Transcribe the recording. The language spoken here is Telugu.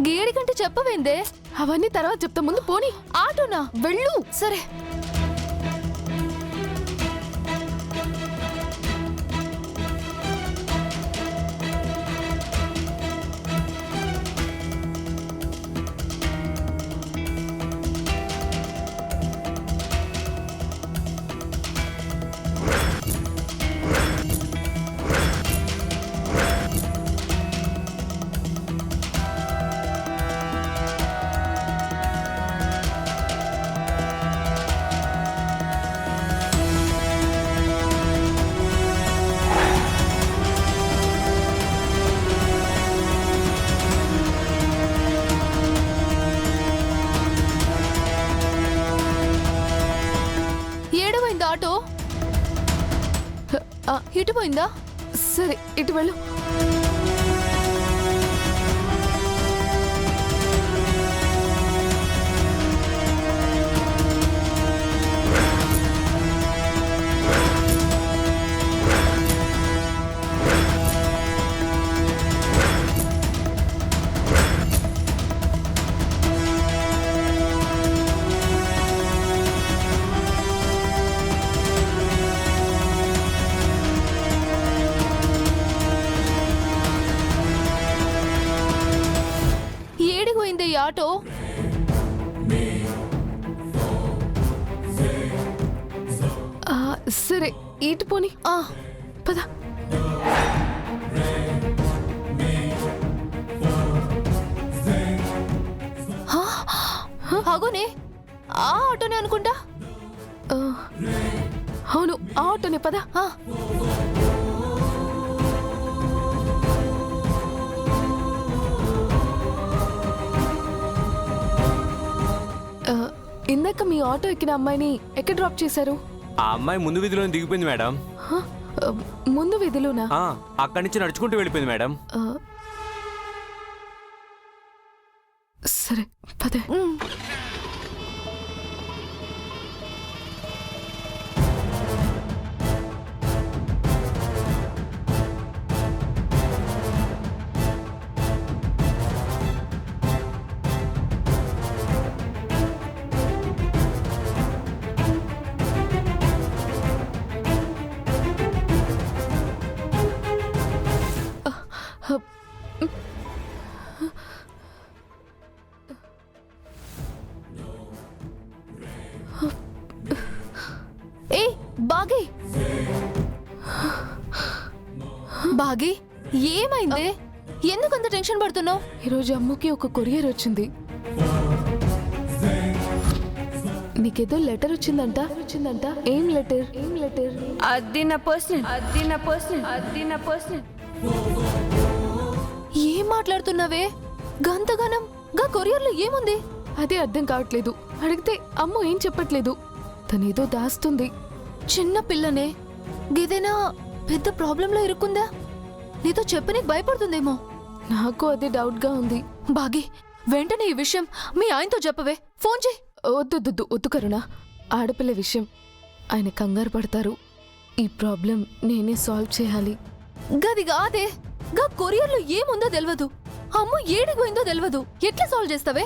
గేడికంటే చెప్పవేందే? అవన్నీ తర్వాత చెప్తా, ముందు పోనీ. ఆటోనా? వెళ్ళు. సరే. ఆటో ఇటు పోయిందా? సరే, ఇటు వెళ్ళు. ఆటో సరే, ఇటు పోనీ. పద. ఆగోనే, ఆ ఆటోనే అనుకుంటా. అవును, ఆ ఆటోనే. పద. ఇందాక మీ ఆటో ఎక్కిన అమ్మాయిని ఎక్కడ డ్రాప్ చేశారు? ఆ అమ్మాయి ముందు వీధిలో దిగిపోయింది మేడం. ముందు వీధిలోనా? అక్కడి నుంచి నడుచుకుంటూ వెళ్ళిపోయింది మేడం. సరే, పద. ఏ బాగి, బాగి, ఏమైంది? ఎందుకంత టెన్షన్ పడుతున్నావు? ఈరోజు అమ్ముకి ఒక కొరియర్ వచ్చింది. నీకేదో లెటర్ వచ్చిందంట. ఏం లెటర్? అది నా పర్సనల్. ఏం మాట్లాడుతున్నావే? గంతగనం గా కొరియర్లో ఏముంది? అదే అర్థం కావట్లేదు. అడిగితే అమ్ము ఏం చెప్పట్లేదు. తనేదో దాస్తుంది. చిన్న పిల్లనే, ఏదైనా పెద్ద ప్రాబ్లంలో ఇరుక్కుందా? నీతో చెప్పనీకి భయపడుతుందేమో. నాకు అదే డౌట్ గా ఉంది. బాగి, వెంటనే ఈ విషయం మీ ఆయనతో చెప్పవే. ఫోన్ చేయి. వద్దు కరుణ. ఆడపిల్ల విషయం, ఆయన కంగారు పడతారు. ఈ ప్రాబ్లం నేనే సాల్వ్ చేయాలి. గది కాదే, గా కొరియర్లో ఏముందో తెలియదు, అమ్మ ఏడికి పోయిందో తెలియదు. ఎట్లా సాల్వ్ చేస్తావే?